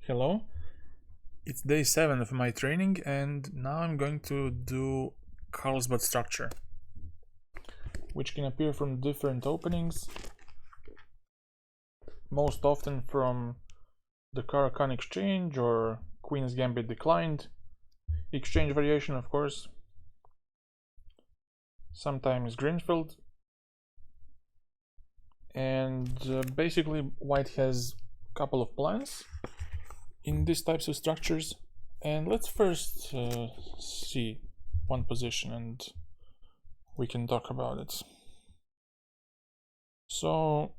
Hello, it's day 7 of my training and now I'm going to do Carlsbad structure, which can appear from different openings, most often from the Caro-Kann exchange or Queen's Gambit declined, exchange variation of course, sometimes Greenfield, and basically white has a couple of plans in these types of structures, and let's first see one position and we can talk about it. So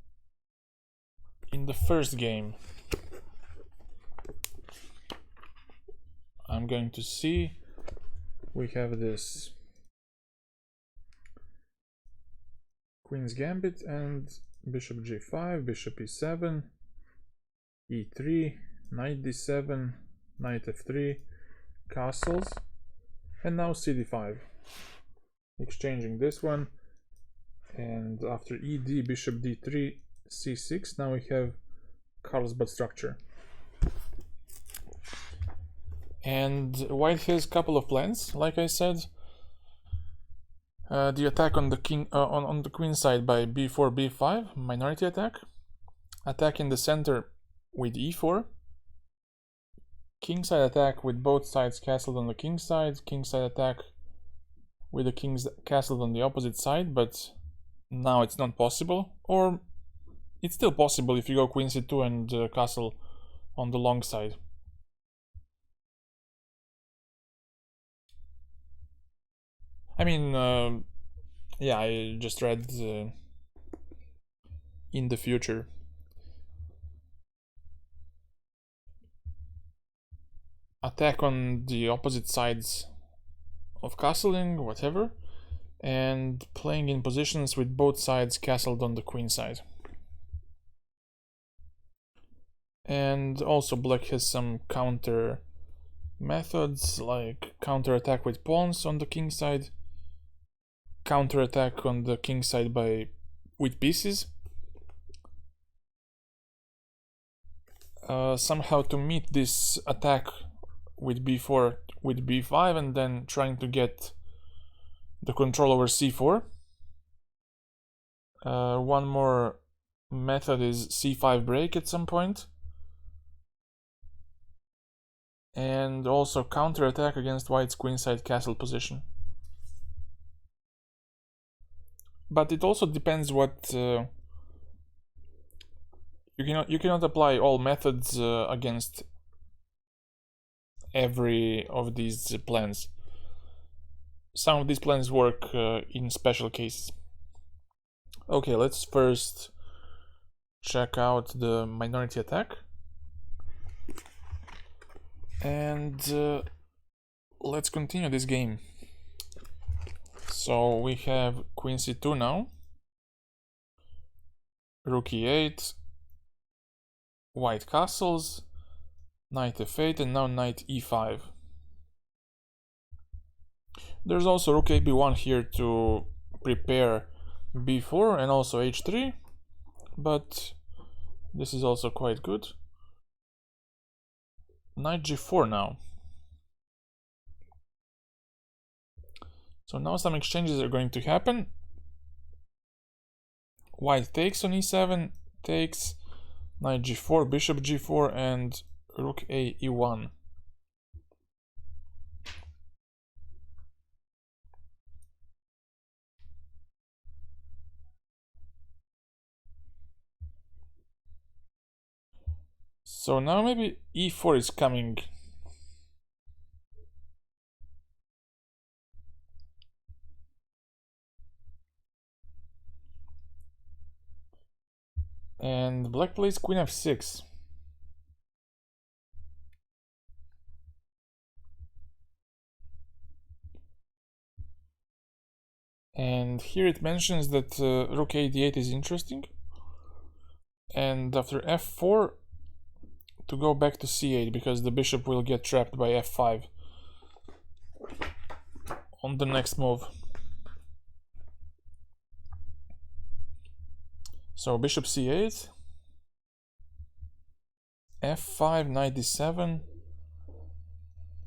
in the first game I'm going to see we have this Queen's Gambit and bishop g5, bishop e7, e3, knight d7, knight f3, castles, and now cd5, exchanging this one, and after ed, bishop d3, c6, now we have Carlsbad structure. And white has a couple of plans, like I said. The attack on the king on the queen side by b4, b5, minority attack. Attack in the center with e4. Kingside attack with both sides castled on the king side. Kingside attack with the kings castled on the opposite side, but now it's not possible. Or it's still possible if you go queen c2 and castle on the long side. I mean, yeah, I just read in the future. Attack on the opposite sides of castling, whatever, and playing in positions with both sides castled on the queen side. And also black has some counter methods, like counter attack with pawns on the king side, counter attack on the king side with pieces. Somehow to meet this attack with b4 with b5 and then trying to get the control over c4. One more method is c5 break at some point, and also counter attack against white's queenside castle position. But it also depends what you cannot apply all methods against every of these plans. Some of these plans work in special cases. Okay, let's first check out the minority attack, and let's continue this game. So we have queen c2 now, rook e8, white castles, knight f8, and now knight e5. There's also rook a b1 here to prepare b4 and also h3, but this is also quite good. Knight g4 now. So now some exchanges are going to happen. White takes on e7, takes, knight g4, bishop g4, and rook a e1. So now maybe e4 is coming. And black plays queen f6. And here it mentions that rook a d8 is interesting. And after f4, to go back to c8, because the bishop will get trapped by f5 on the next move. So bishop c8, f5, knight d7,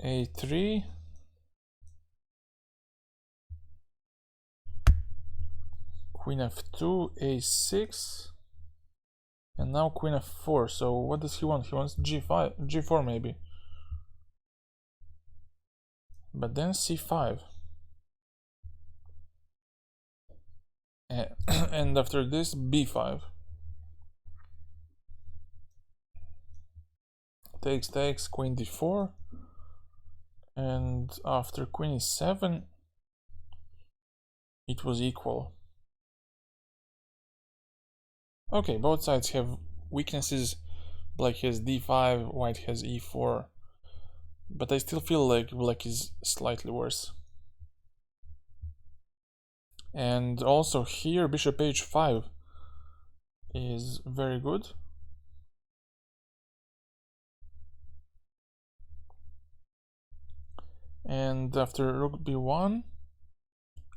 a3, queen f2, a6, and now queen f4. So what does he want? He wants g5, g4 maybe. But then c5. And after this, b5. Takes, queen d4. And after queen e7, it was equal. Okay, both sides have weaknesses. Black has d5, white has e4. But I still feel like black is slightly worse. And also here, bishop h5 is very good. And after rook b1,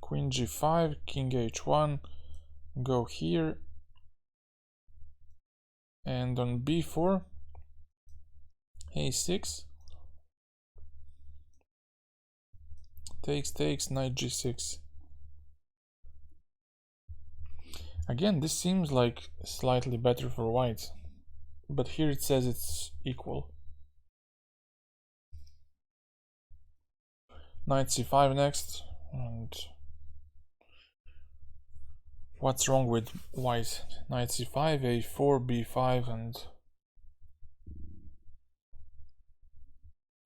queen g5, king h1, go here. And on b4, a6, takes, knight g6. Again, this seems like slightly better for white, but here it says it's equal. Knight c5 next, and what's wrong with white? Knight c5, a4, b5, and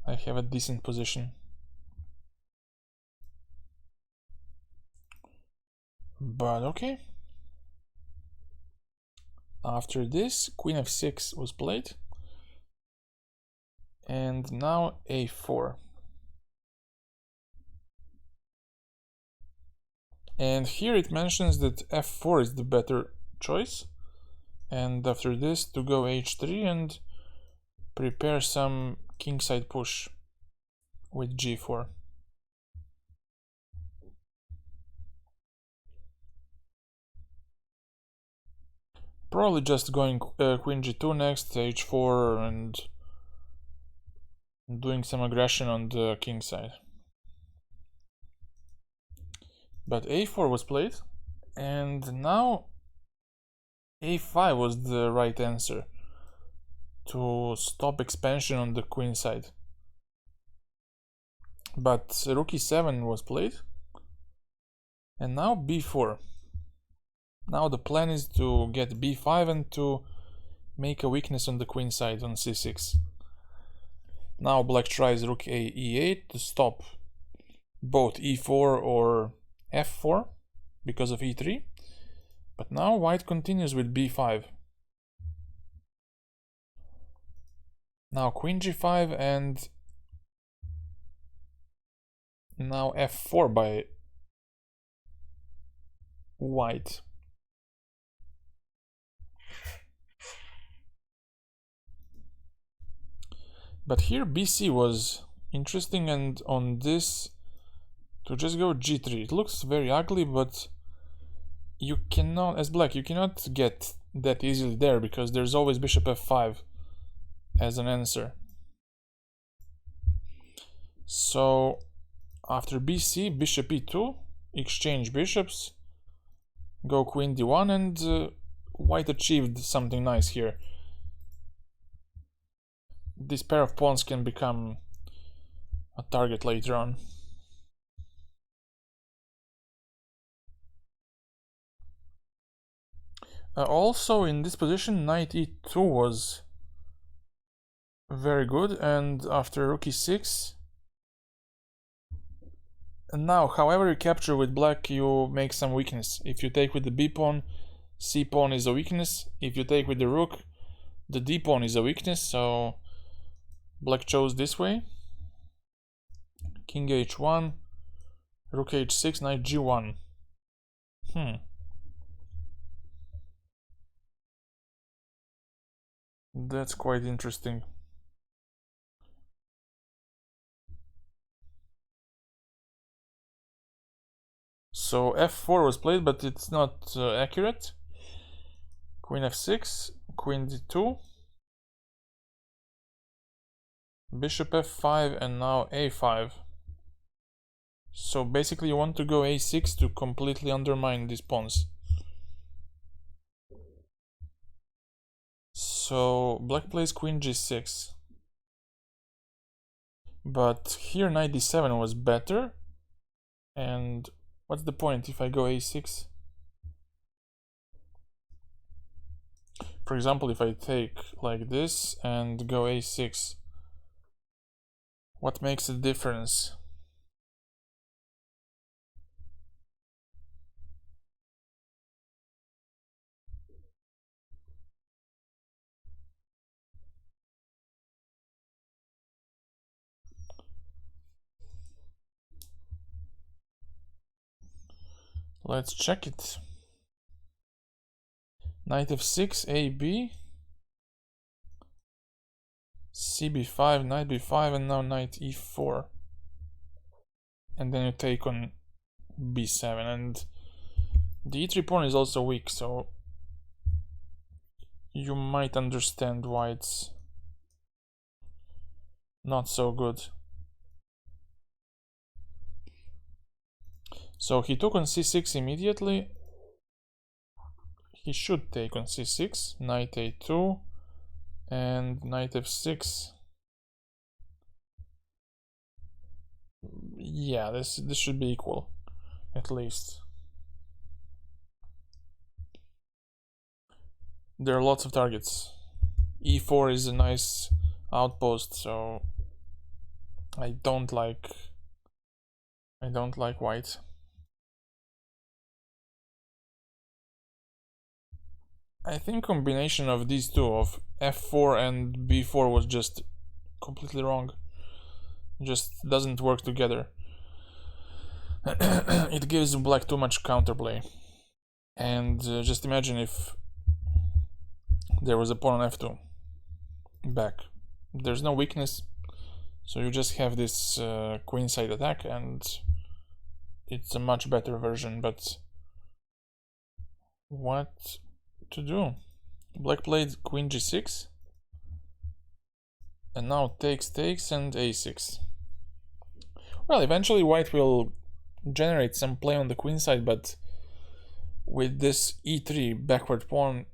I have a decent position. But okay. After this, queen f6 was played. And now a4. And here it mentions that f4 is the better choice. And after this, to go h3 and prepare some kingside push with g4. Probably just going queen g2 next, h4, and doing some aggression on the king side. But a4 was played, and now a5 was the right answer to stop expansion on the queen side. But rook e7 was played, and now b4. Now the plan is to get b5 and to make a weakness on the queen side on c6. Now black tries rook a e8 to stop both e4 or f4 because of e3. But now white continues with b5. Now queen g5 and now f4 by white. But here bc was interesting, and on this to just go g3. It looks very ugly, but you cannot, as black, you cannot get that easily there because there's always bishop f5 as an answer. So after bc, bishop e2, exchange bishops, go queen d1, and white achieved something nice here. This pair of pawns can become a target later on. Also in this position, knight e2 was very good, and after rook e6. And now, however you capture with black, you make some weakness. If you take with the b pawn, c pawn is a weakness. If you take with the rook, the d pawn is a weakness, so black chose this way. King h1, rook h6, knight g1. That's quite interesting. So f4 was played, but it's not accurate. Queen f6, queen d2. Bishop f5 and now a5. So basically you want to go a6 to completely undermine these pawns. So black plays queen g6. But here knight d7 was better. And what's the point if I go a6? For example, if I take like this and go a6, what makes a difference? Let's check it. Knight f6, a, b, cb5, knight b5, and now knight e4. And then you take on b7, and the e3 pawn is also weak, so you might understand why it's not so good. So he took on c6 immediately. He should take on c6, knight a2, and knight f6. Yeah, this should be equal, at least. There are lots of targets. e4 is a nice outpost, so I don't like white. I think combination of these two, of f4 and b4, was just completely wrong. Just doesn't work together. It gives black too much counterplay. And just imagine if there was a pawn on f2 back. There's no weakness, so you just have this queenside attack, and it's a much better version. But what to do? Black played queen g6, and now takes and a6. Well, eventually white will generate some play on the queen side, but with this e3 backward pawn,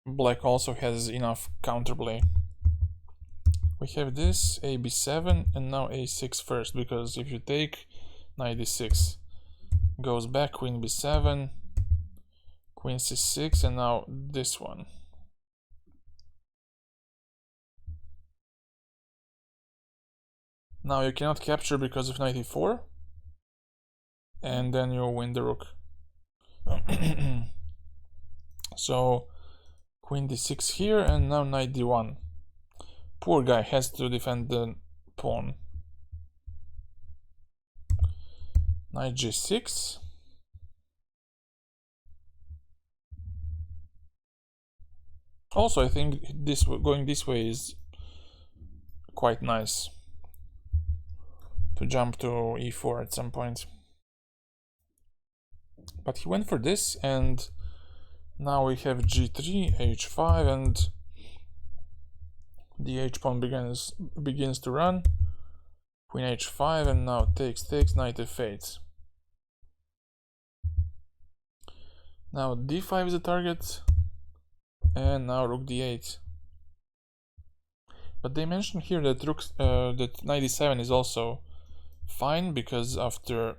black also has enough counterplay. We have this a b7 and now a6 first, because if you take knight d6, goes back, queen b7, queen c6, and now this one. Now you cannot capture because of knight e4, and then you win the rook. So queen d6 here, and now knight d1. Poor guy has to defend the pawn. Knight g6. Also, I think this going this way is quite nice, to jump to e4 at some point. But he went for this, and now we have g3, h5, and the h-pawn begins to run. Queen h5, and now takes, knight f8. Now d5 is the target, and now rook d8. But they mentioned here that that knight d7 is also fine, because after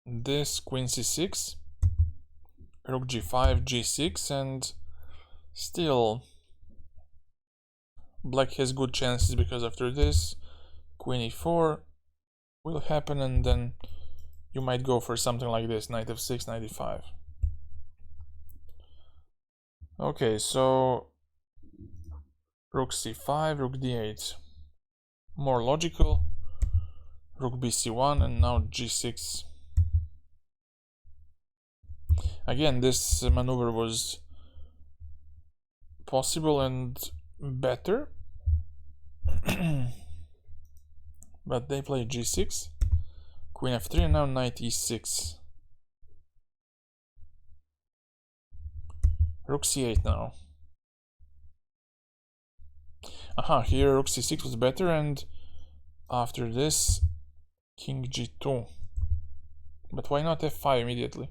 this, queen c6, rook g5, g6, and still black has good chances, because after this, queen e4 will happen, and then you might go for something like this, knight f6, knight e5. Okay, so rook c5, rook d8. More logical. Rook bc1, and now g6. Again, this maneuver was possible and better. But they play g6, queen f3, and now knight e6. Rook c8 now. Aha, here rook c6 was better, and After this, king g2. But why not f5 immediately?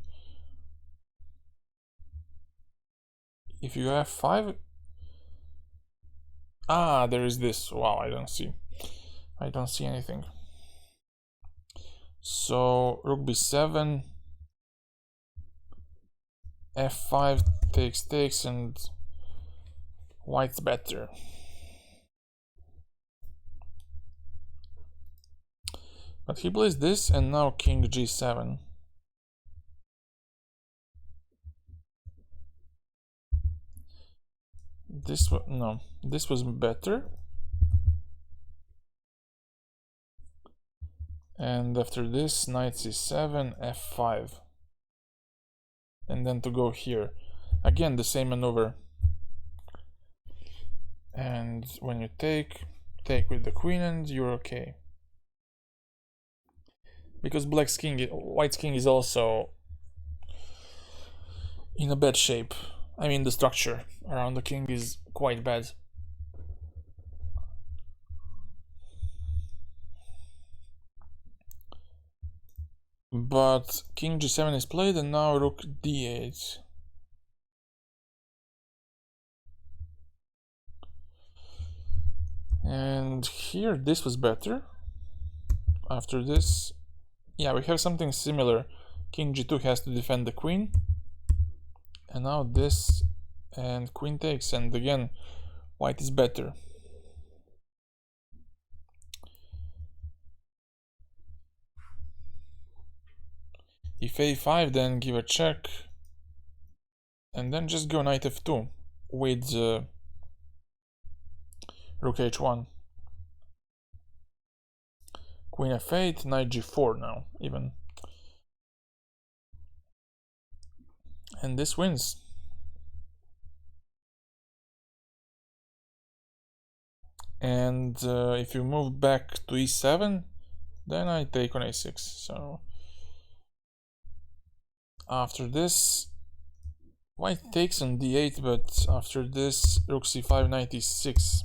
If you have f5... Ah, there is this. Wow, I don't see anything. So rook b7, f5 takes, and white's better. But he plays this, and now king g7. This was better. And after this, knight c7, f5. And then to go here. Again, the same maneuver. And when you take with the queen and you're okay. Because white's king is also in a bad shape. I mean, the structure around the king is quite bad. But king g7 is played, and now rook d8. And here this was better. After this, yeah, we have something similar. King g2 has to defend the queen. And now this, and queen takes, and again, white is better. If a5, then give a check, and then just go knight f2 with rook h1. Queen f8, knight g4 now, even. And this wins. And if you move back to e7, then I take on a6. So after this, white takes on d8, but after this, rook c5, knight e6.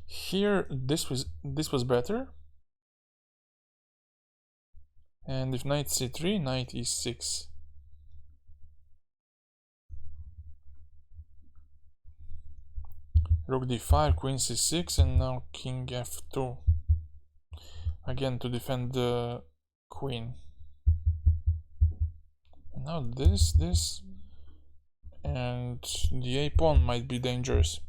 Here, this was better. And if knight c3, knight e6. Rook d5, queen c6, and now king f2. Again to defend the queen. And now this, and the a pawn might be dangerous.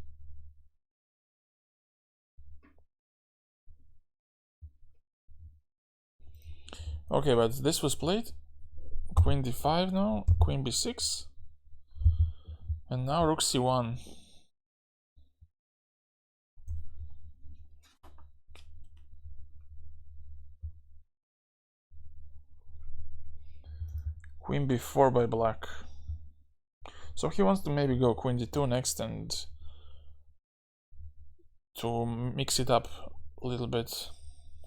Okay, but this was played. Queen d5 now, queen b6. And now rook c1. Queen b4 by black. So he wants to maybe go queen d2 next and to mix it up a little bit.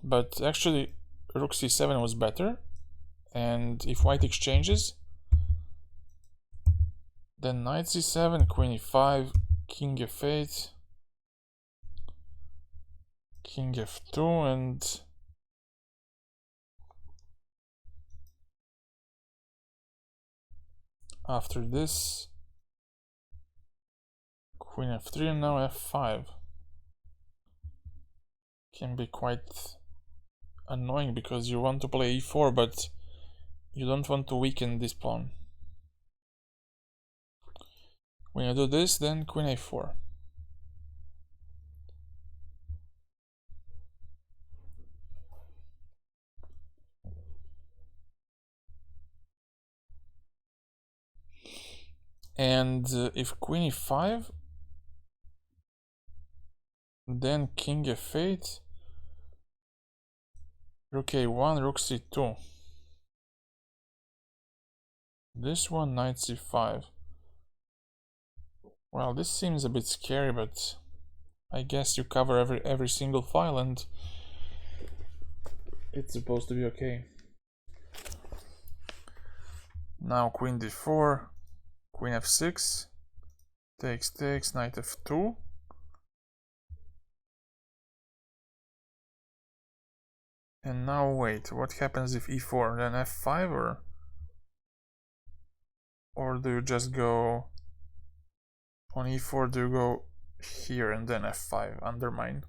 But actually rook c7 was better. And if white exchanges, then knight c7, queen e5, king f8, king f2, and after this, queen f3, and now f5. Can be quite annoying because you want to play e4, but you don't want to weaken this pawn. When you do this, then queen a4. And if queen e5, then king f8, rook a1, rook c2. This one, knight c5. Well, this seems a bit scary, but I guess you cover every single file and it's supposed to be okay. Now queen d4, queen f6, takes, knight f2, And now wait, what happens if e4? Then f5 or do you just go on e4? Do you go here and then f5, undermine?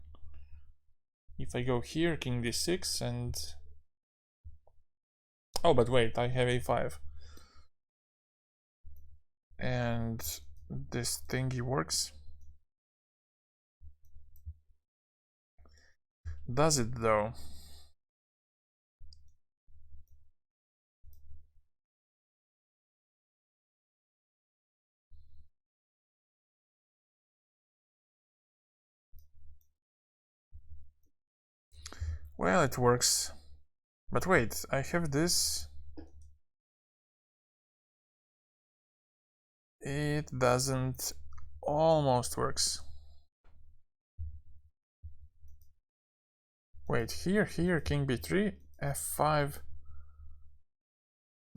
If I go here, king d6 and... Oh, but wait, I have a5. And this thingy works. Does it though? Well, it works. But wait, I have this. It doesn't. Almost works. Wait, here, king b3, f5.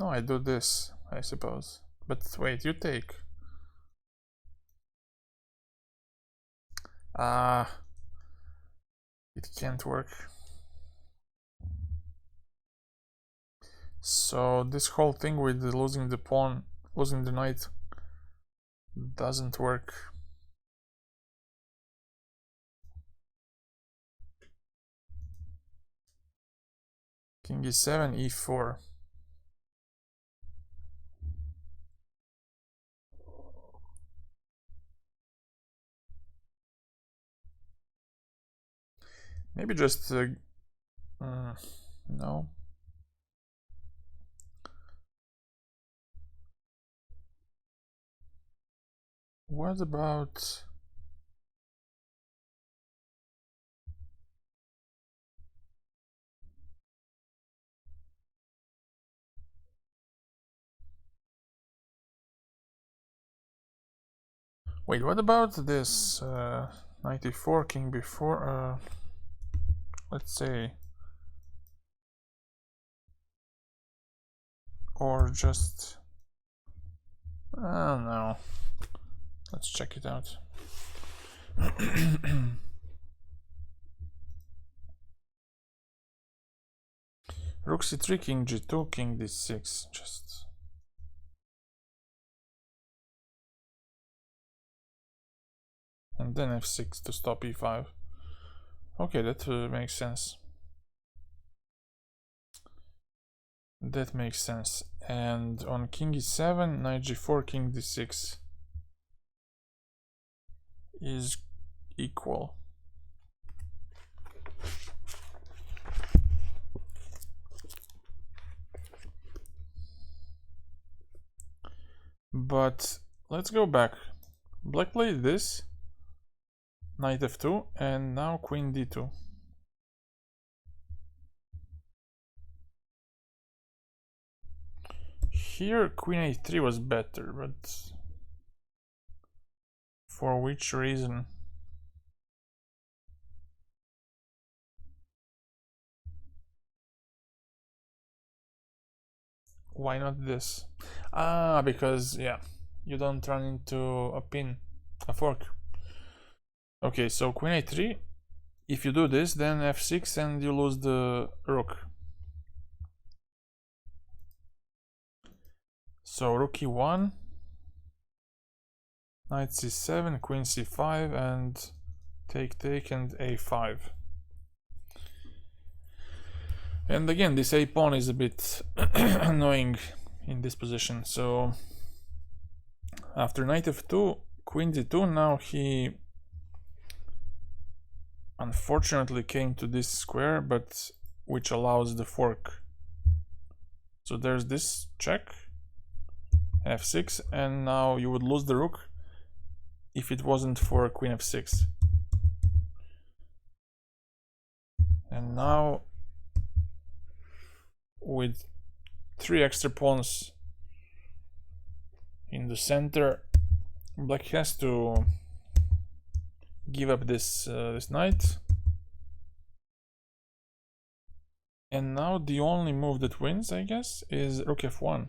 No, I do this, I suppose. But wait, you take. It can't work. So this whole thing with losing the pawn, losing the knight, doesn't work. King e7, e4. Maybe just no. What about... Wait, what about this 94, king b4? Let's say... Or just... I don't know. Let's check it out. Rook c3, king g2, king d6. Just... And then f6 to stop e5. Okay, that makes sense. That makes sense. And on king e7, knight g4, king d6 is equal. But let's go back. Black played this, knight f2, and now queen d2. Here queen a3 was better, but for which reason? Why not this? Because, yeah, you don't run into a pin, a fork. Okay, so queen a3. If you do this, then f6 and you lose the rook. So rook e1, knight c7, queen c5, and take and a5. And again, this a pawn is a bit annoying in this position. So after knight f2, queen d2, now he unfortunately came to this square, but which allows the fork. So there's this check, f6, and now you would lose the rook if it wasn't for queen f6. And now with 3 extra pawns in the center, black has to give up this this knight. And now the only move that wins, I guess, is rook f1.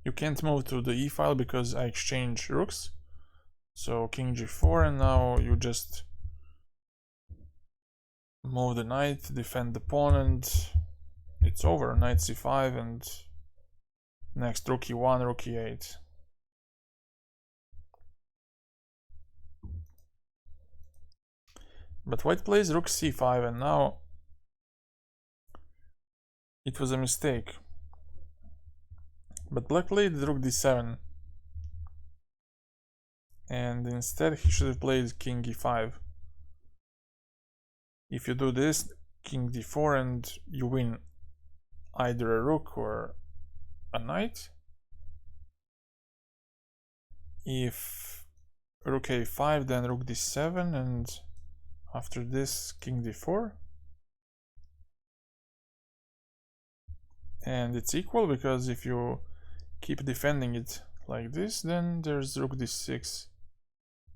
You can't move to the e file because I exchange rooks. So king g4, and now you just move the knight, defend the pawn, and it's over. Knight c5 and next rook e1, rook e8. But white plays rook c5 and now it was a mistake. But black played rook d7. And instead he should have played king e5. If you do this, king d4 and you win either a rook or a knight. If rook a5, then rook d7, and after this king d4. And it's equal because if you keep defending it like this, then there's rook d6.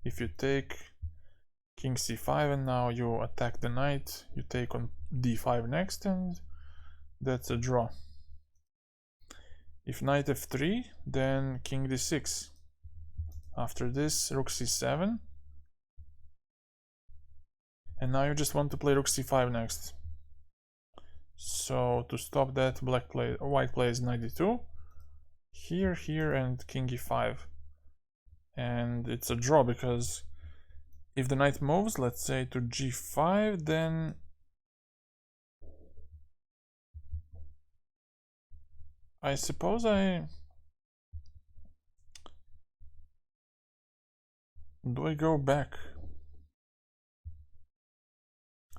If you take king c5 and now you attack the knight, you take on d5 next, and that's a draw. If knight f3, then king d6. After this, rook c7. And now you just want to play rook c5 next. So to stop that, white plays knight d2. Here, here, and king e5. And it's a draw because if the knight moves, let's say to g5, then I suppose do I go back?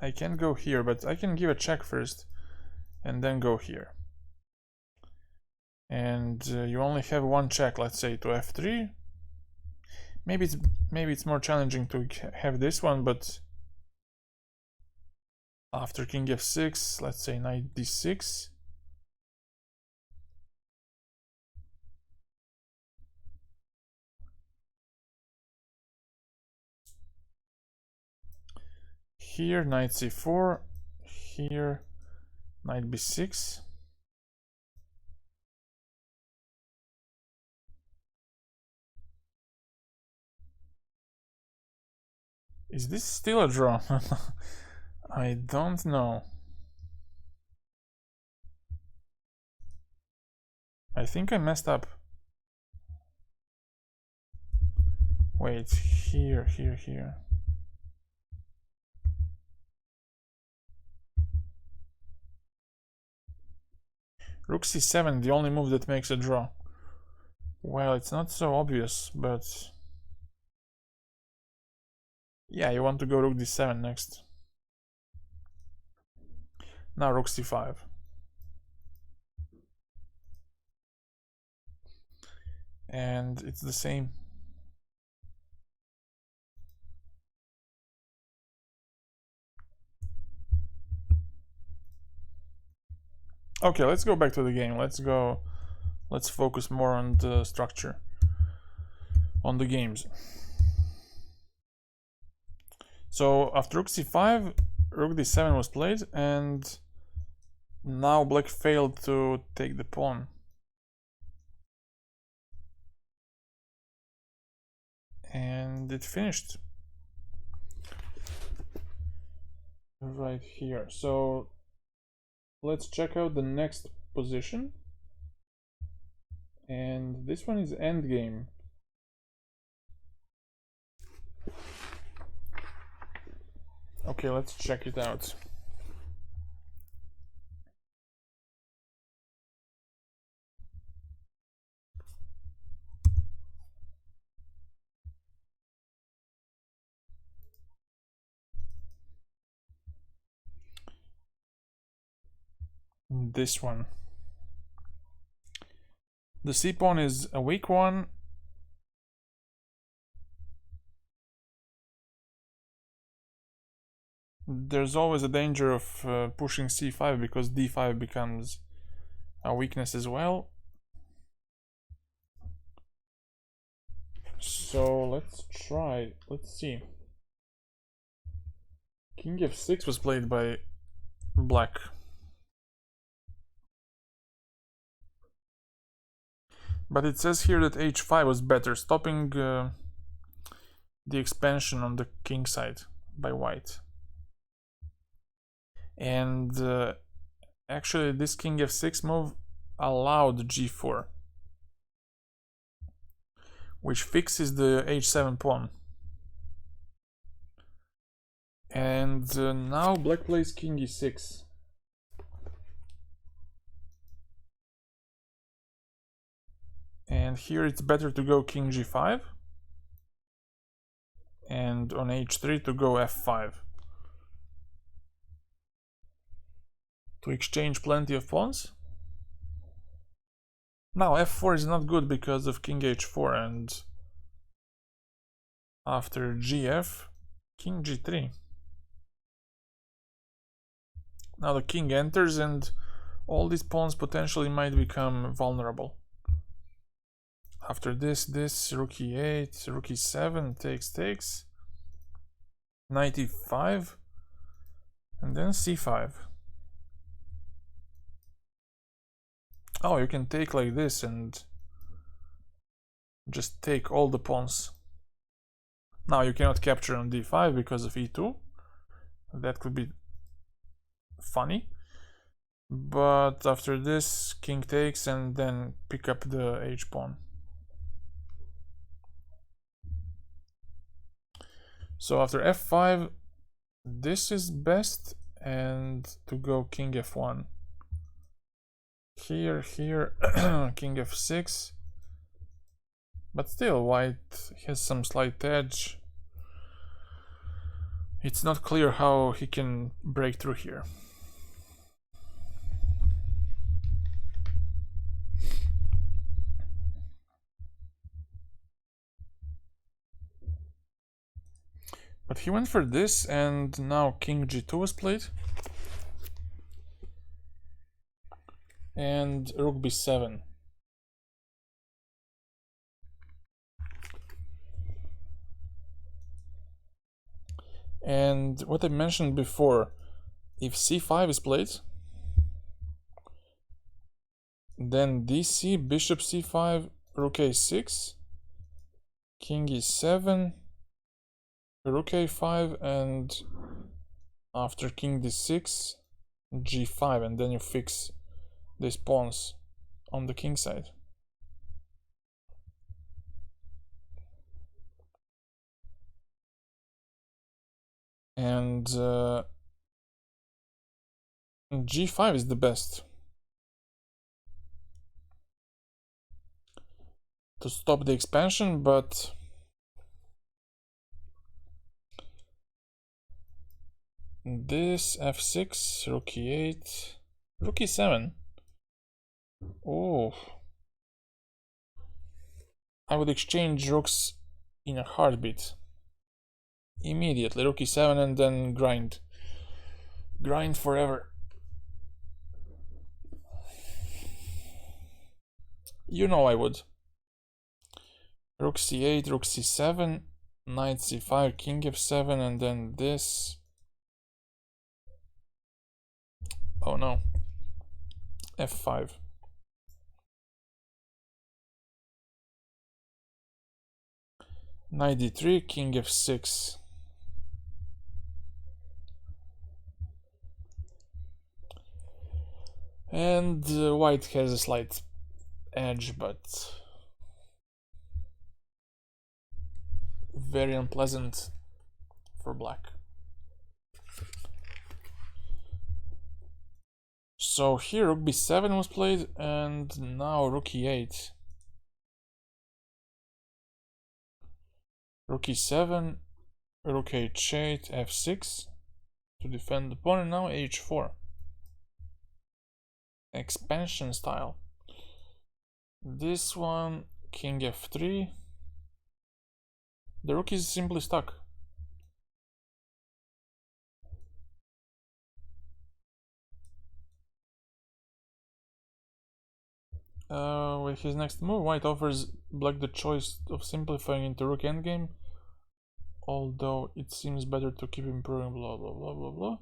I can't go here, but I can give a check first and then go here. And you only have one check, let's say to f3. Maybe it's more challenging to have this one, but after king f6, let's say knight d6. Here knight c4, here knight b6. Is this still a draw? I don't know. I think I messed up. Wait, here, here, here. Rook c7, the only move that makes a draw. Well, it's not so obvious, but yeah, you want to go rook d7 next. Now rook c5. And it's the same. Okay, let's go back to the game. Let's focus more on the structure, on the games. So after rook c5, rook d7 was played, and now black failed to take the pawn. And it finished right here. So let's check out the next position. And this one is endgame. Okay, let's check it out. This one. The c pawn is a weak one. There's always a danger of pushing c5 because d5 becomes a weakness as well. So let's try, let's see. King f6 was played by black. But it says here that h5 was better, stopping the expansion on the king side by white. And actually this king f6 move allowed g4, which fixes the h7 pawn. And now black plays king e6. And here it's better to go king g5. And on h3 to go f5. To exchange plenty of pawns. Now f4 is not good because of king h4, and after gf, king g3. Now the king enters and all these pawns potentially might become vulnerable. After this, rook e8, rook e7, takes, knight e5, and then c5. Oh, you can take like this and just take all the pawns. Now you cannot capture on d5 because of e2. That could be funny. But after this, king takes and then pick up the h pawn. So after f5, this is best, and to go king f1. Here, king f6. But still, white has some slight edge. It's not clear how he can break through here. But he went for this, and now king g2 was played. And rook b7. And what I mentioned before, if c5 is played, then dc, bishop c5, rook a6, king e7, rook a5, and after king d6, g5, and then you fix these pawns on the king side. And g5 is the best to stop the expansion, but this f6, rook e8, rook e7. Oh, I would exchange rooks in a heartbeat. Immediately, rook e7 and then grind forever. You know I would. Rook c8, rook c7, knight c5, king f7, and then this. Oh no. f5. Knight d3, king f6. And white has a slight edge, but very unpleasant for black. So here rook b7 was played, and now rook e8. Rook e7, rook h8, f6 to defend the pawn, and now h4. Expansion style. This one, king f3. The rook is simply stuck. With his next move, white offers black the choice of simplifying into rook endgame, although it seems better to keep improving, blah blah blah blah blah.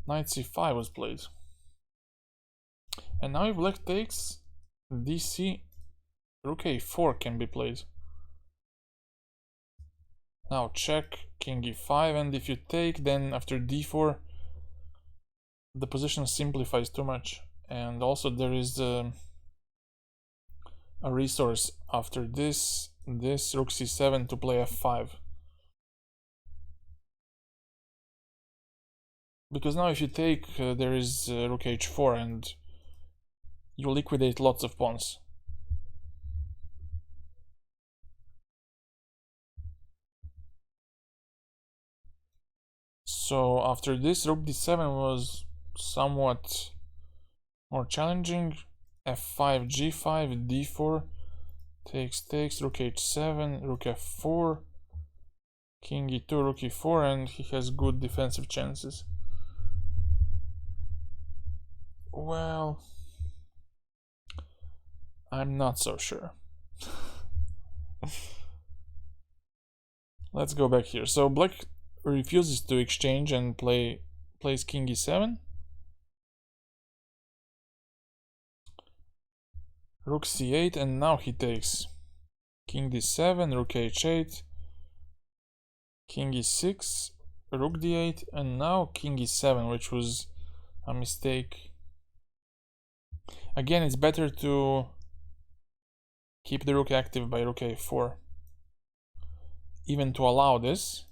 Knight c5 was played. And now if black takes, dc, rook a4 can be played. Now check, king e5, and if you take, then after d4, the position simplifies too much, and also there is a resource after this rook c7 to play f5. Because now if you take, there is rook h4 and you liquidate lots of pawns. So after this, rook d7 was somewhat more challenging. f5, g5, d4, takes, rook h7, rook f4, king e2, rook e4, and he has good defensive chances. Well, I'm not so sure. Let's go back here. So black refuses to exchange and plays king e7. Rook c8, and now he takes king d7, rook h8, king e6, rook d8, and now king e7, which was a mistake. Again, it's better to keep the rook active by rook a4, even to allow this.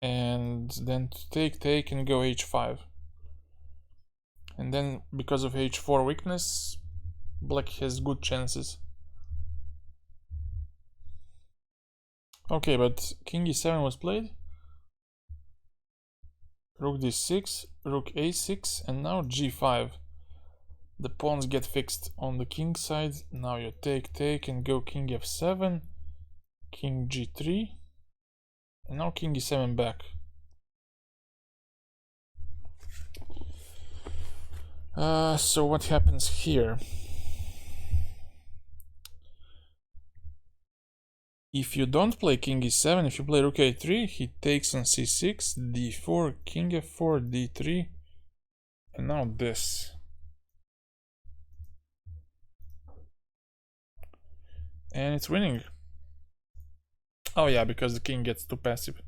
And then to take and go h5. And then, because of h4 weakness, black has good chances. Okay, but king e7 was played. Rook d6, rook a6, and now g5. The pawns get fixed on the king side. Now you take and go king f7, king g3, and now king e7 back. So what happens here? If you don't play king e7, if you play rook a3, he takes on c6, d4, king f4, d3, and now this. And it's winning. Oh yeah, because the king gets too passive.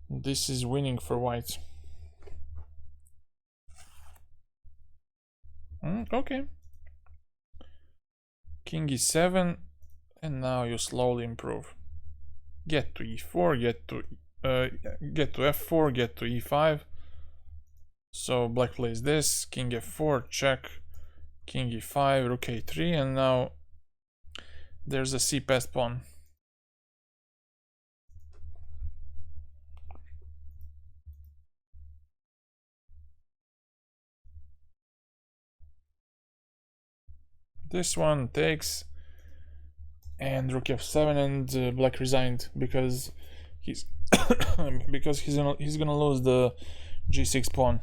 This is winning for white. Okay. King e7, and now you slowly improve. Get to e4, get to f4, get to e5. So black plays this, king f4, check, king e5, rook a3, and now there's a c-passed pawn. This one takes, and rook f7, and black resigned because he's because he's gonna lose the g6 pawn.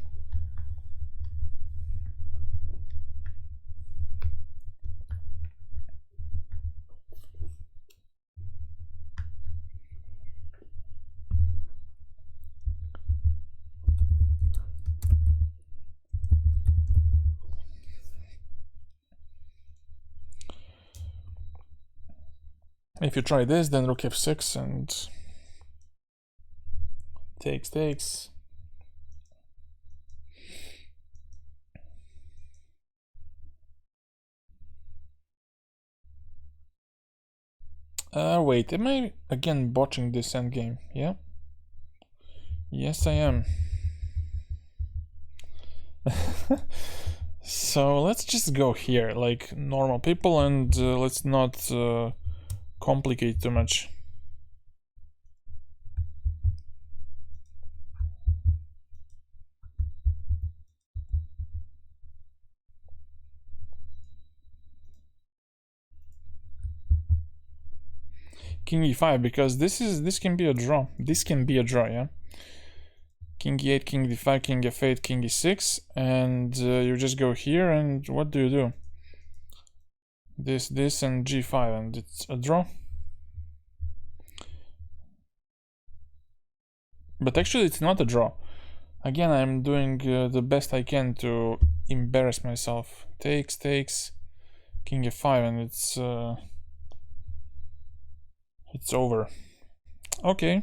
If you try this, then rook f6 and takes. Wait, am I again botching this endgame? Yeah? Yes, I am. So let's just go here like normal people, and let's not complicate too much. King e5, because this can be a draw. This can be a draw, yeah. King e8, king d5, king f8, king e6, and you just go here, and what do you do? This, and g5, and it's a draw. But actually, it's not a draw. Again, I'm doing the best I can to embarrass myself. Takes, king f5, and it's it's over. Okay,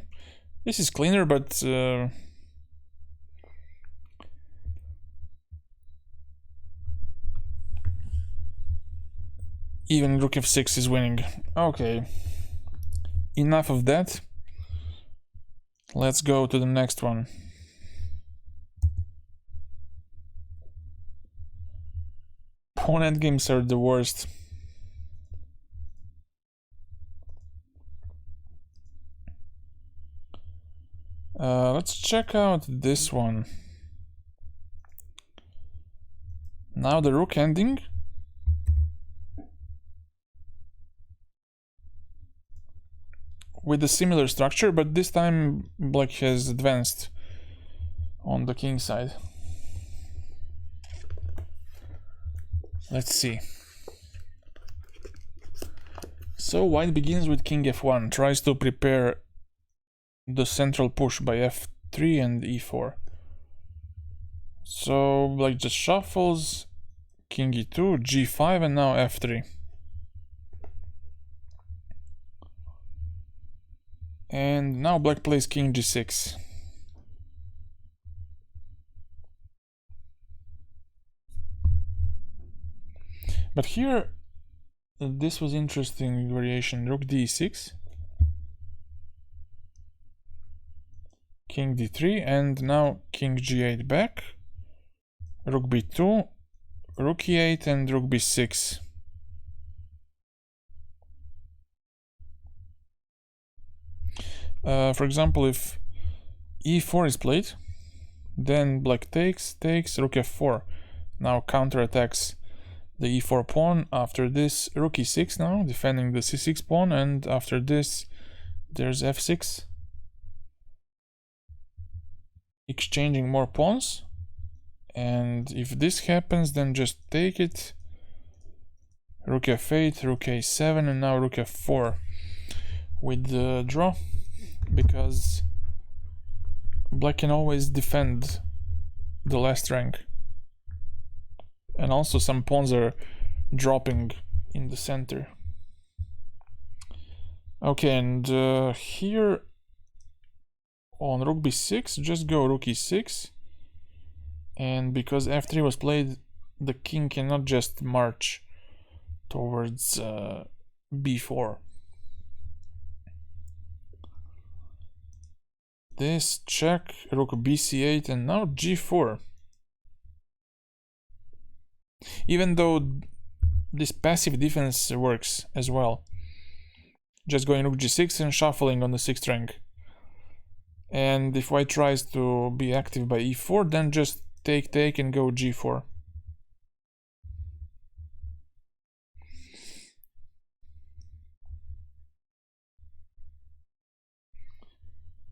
this is cleaner, but even rook f6 is winning. Okay, enough of that. Let's go to the next one. Pawn endgames are the worst. Let's check out this one. Now the rook ending. With a similar structure, but this time black has advanced on the king side. Let's see. So white begins with king f1, tries to prepare the central push by f3 and e4. So black just shuffles, king e2, g5, and now f3. And now black plays king g6. But here, this was interesting variation. Rook d6, king d3, and now king g8 back, rook b2, rook e8, and rook b6. For example, if e4 is played, then black takes, rook f4. Now counterattacks the e4 pawn. After this, rook e6 now, defending the c6 pawn, and after this, there's f6. Exchanging more pawns. And if this happens, then just take it. Rook f8, rook a7, and now rook f4 with the draw, because black can always defend the last rank. And also some pawns are dropping in the center. Okay, and here on rook b6, just go rook e6. And because f3 was played, the king cannot just march towards b4. This check, rook bc8, and now g4. Even though this passive defense works as well. Just going rook g6 and shuffling on the 6th rank. And if white tries to be active by e4, then just take and go g4.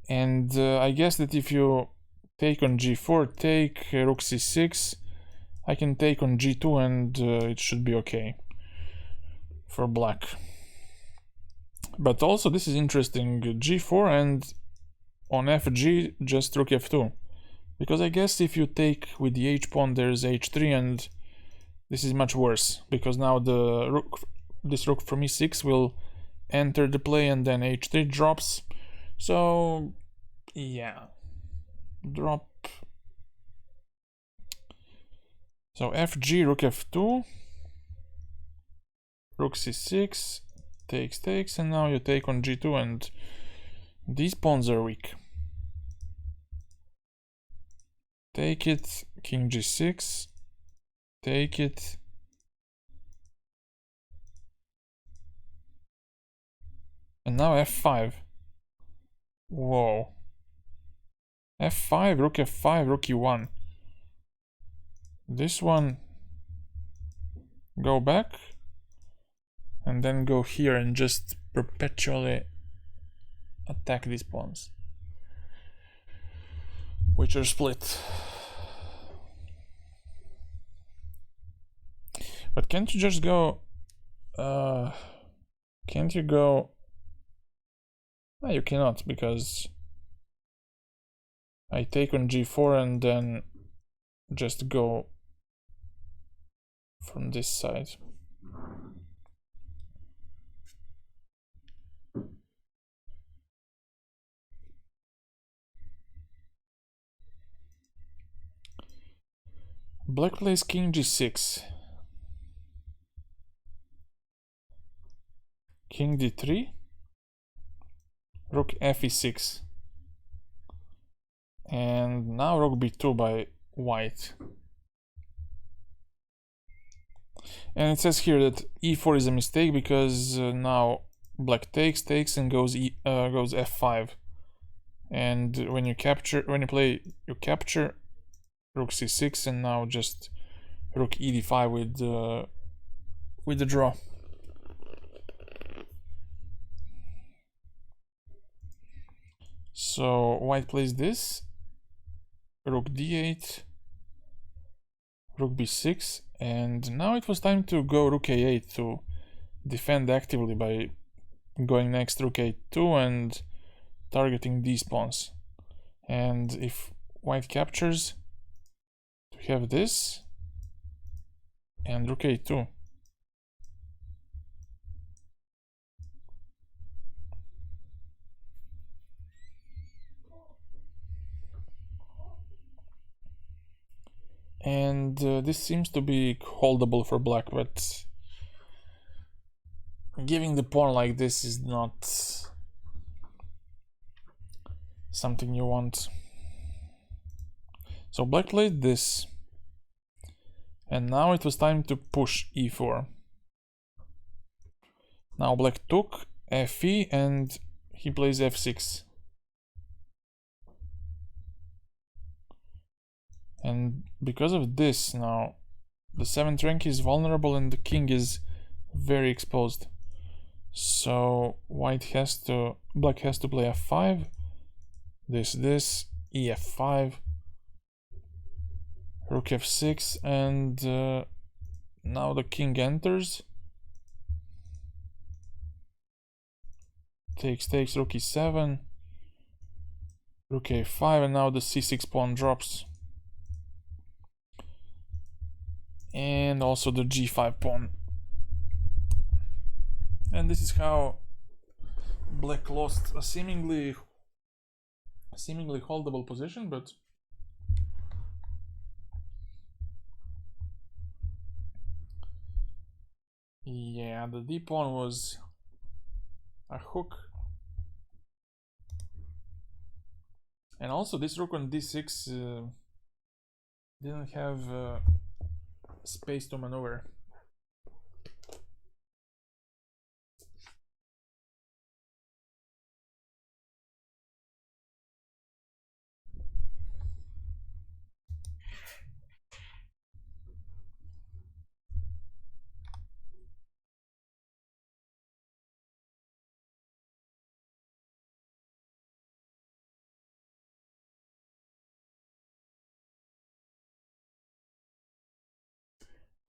And I guess that if you take on g4, take rook c6, I can take on g2 and it should be okay for black. But also this is interesting, g4 and on fg just rook f2. Because I guess if you take with the h pawn, there's h3, and this is much worse, because now this rook from e6 will enter the play, and then h3 drops. So yeah, drop. So fg, rook f2, rook c6, takes, and now you take on g2, and these pawns are weak. Take it, king g6, take it. And now f5. Whoa. f5, rook f5, rook e1. This one, go back, and then go here and just perpetually attack these pawns, which are split. But can't you just go, can't you go, no, you cannot, because I take on g4 and then just go from this side. Black plays king g6. King d3. Rook fe6. And now rook b2 by white. And it says here that e4 is a mistake because now black takes and goes goes f5. And when you play, you capture rook c6, and now just rook e d5 with the draw. So white plays this, rook d8, rook b6, and now it was time to go rook a8 to defend actively by going next rook a2 and targeting these pawns. And if white captures, we have this and rook a2. And this seems to be holdable for black, but giving the pawn like this is not something you want. So black played this, and now it was time to push e4. Now black took fe, and he plays f6. And because of this, now the 7th rank is vulnerable and the king is very exposed. So black has to play f5, this, ef5, rook f6, and now the king enters. Takes, rook e7, rook a5, and now the c6 pawn drops. And also the g5 pawn. And this is how black lost a seemingly holdable position, but yeah, the d pawn was a hook. And also this rook on d6 didn't have space to maneuver.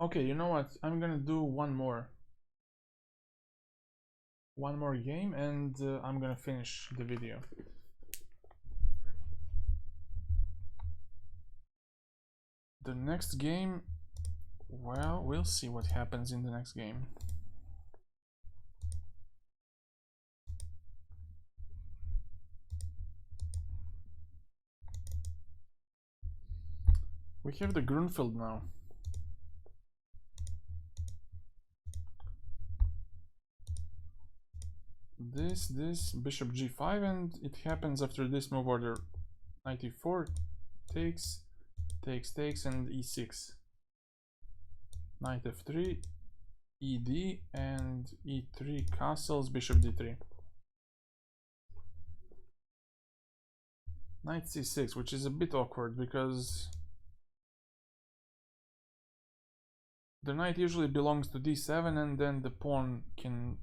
Okay, you know what? I'm gonna do one more game, and I'm gonna finish the video. The next game, well, we'll see what happens in the next game. We have the Grunfeld now. This, bishop g5, and it happens after this move order. Knight e4, takes, and e6. Knight f3, ed, and e3 castles, bishop d3. Knight c6, which is a bit awkward because the knight usually belongs to d7 and then the pawn can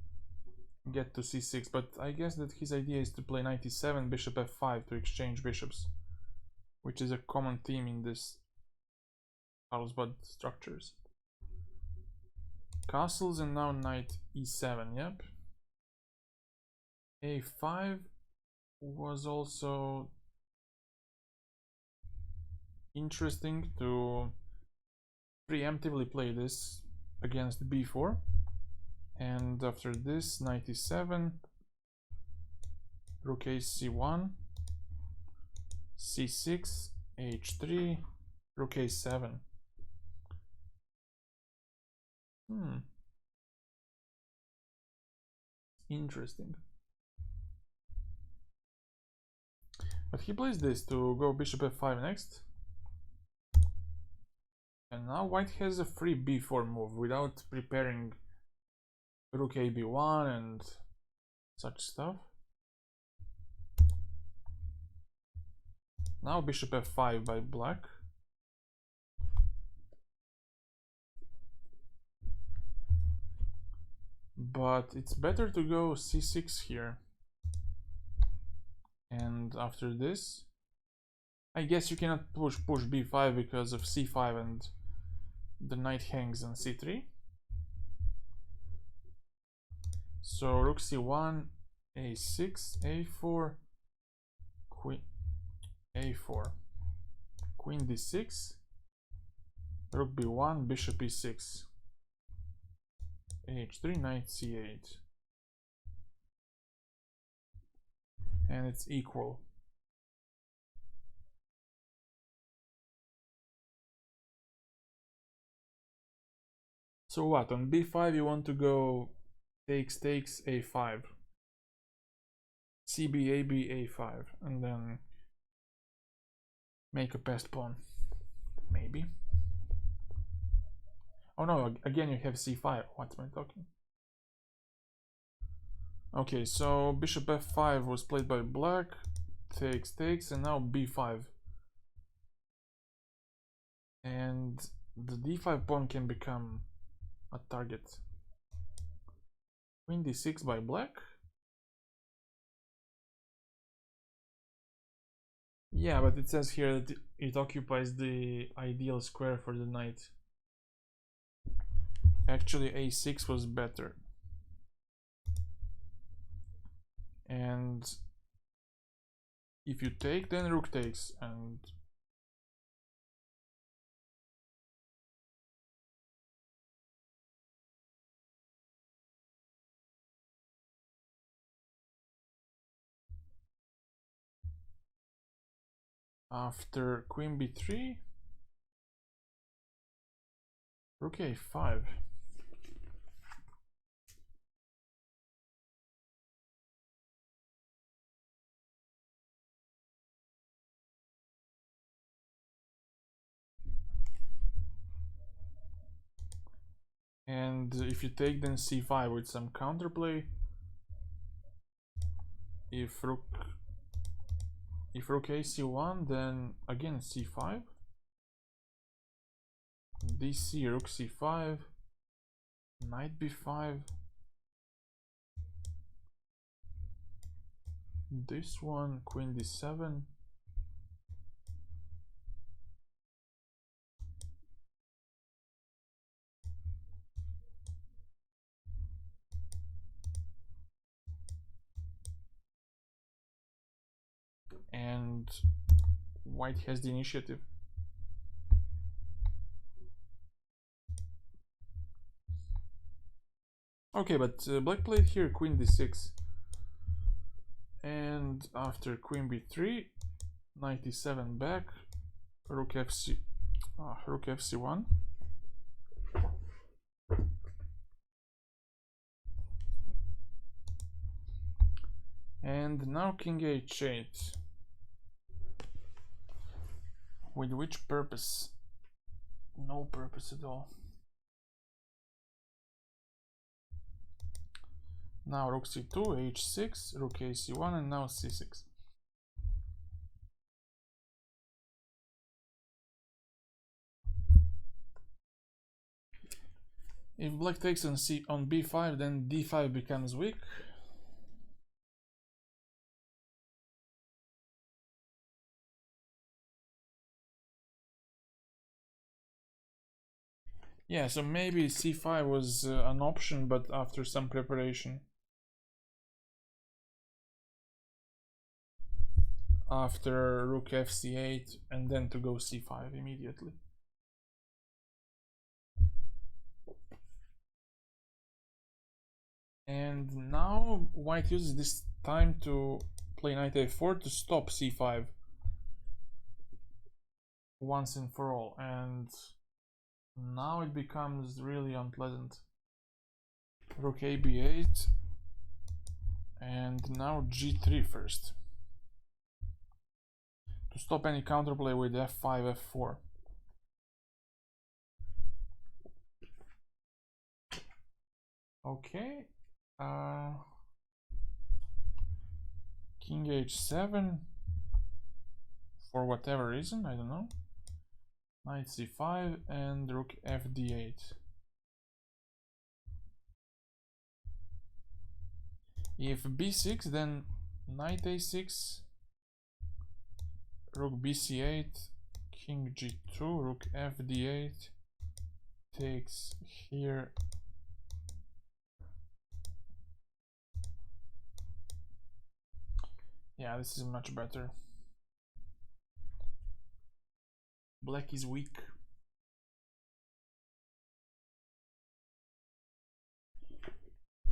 get to c6, but I guess that his idea is to play knight e7, bishop f5 to exchange bishops, which is a common theme in this Carlsbad structures. Castles, and now knight e7, yep. a5 was also interesting to preemptively play this against b4. And after this, knight e7, rook a c1, c6, h3, rook a7. Interesting. But he plays this to go bishop f5 next. And now white has a free b4 move without preparing rook a b1 and such stuff. Now bishop f5 by black. But it's better to go c6 here. And after this, I guess you cannot push b5 because of c5 and the knight hangs on c3. So rook c1, a6, a4, queen a4, queen d6, rook b1, bishop e6, h3, knight c8, and it's equal. So what, on b5 you want to go takes, a5, cb, ab, a5, and then make a passed pawn, maybe. Oh no, again you have c5, what am I talking? Okay, so bishop f5 was played by black, takes, and now b5. And the d5 pawn can become a target. Queen d6 by black. Yeah, but it says here that it occupies the ideal square for the knight. Actually, a6 was better. And if you take, then rook takes, and after queen b3, rook a5. And if you take, then c5 with some counterplay. If rook a c1, then again c5, dc, rook c5, knight b5, this one, queen d7, and white has the initiative. Okay, but black played here queen d6, and after queen b3, knight e7 back, rook fc1, and now king h8. With which purpose? No purpose at all. Now rook c2, h6, rook ac1, and now c6. If black takes on b5, then d5 becomes weak. Yeah, so maybe c5 was an option, but after some preparation. After rook fc8, and then to go c5 immediately. And now white uses this time to play knight a4 to stop c5 once and for all. And Now it becomes really unpleasant. Rook a b8, and now g3 first to stop any counterplay with f5, f4. Okay, king h7 for whatever reason, I don't know. Knight c5 and rook fd8. If b6, then knight a6, rook bc8, king g2, rook fd8 takes here. Yeah, this is much better. Black is weak.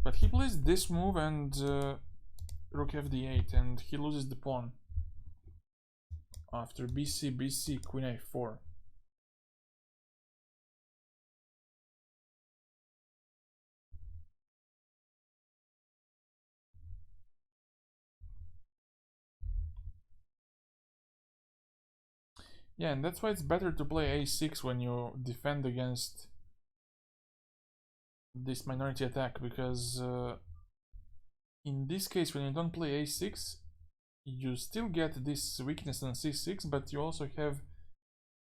But he plays this move and rook fd8, and he loses the pawn. After bc, bc, queen a4. Yeah, and that's why it's better to play a6 when you defend against this minority attack, because in this case, when you don't play a6, you still get this weakness on c6, but you also have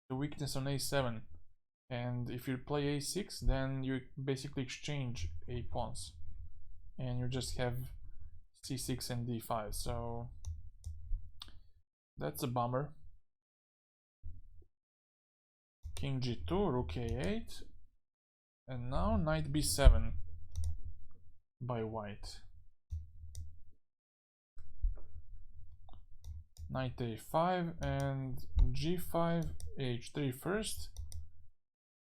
the weakness on a7. And if you play a6, then you basically exchange a pawns, and you just have c6 and d5, so that's a bummer. King g2, rook a8, and now knight b7 by white. Knight a5 and g5, h3 first,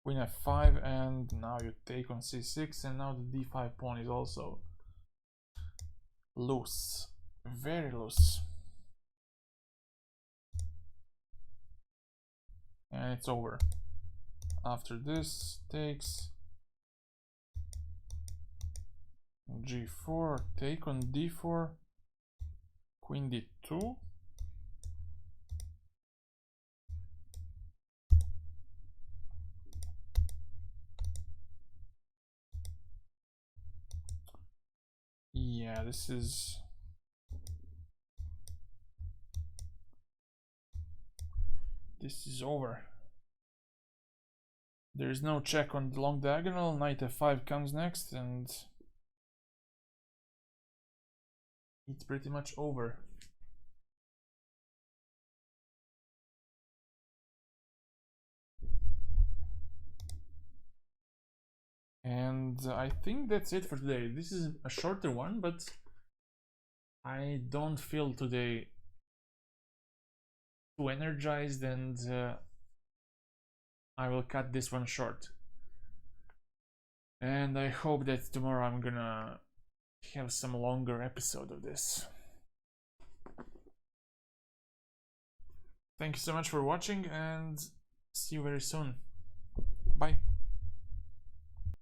queen f5, and now you take on c6, and now the d5 pawn is also loose, very loose. And it's over. After this takes g4, take on d4, queen d2, yeah, this is over. There is no check on the long diagonal. Knight f5 comes next, and it's pretty much over. And I think that's it for today. This is a shorter one, but I don't feel today too energized, and I will cut this one short. And I hope that tomorrow I'm gonna have some longer episode of this. Thank you so much for watching, and see you very soon. Bye.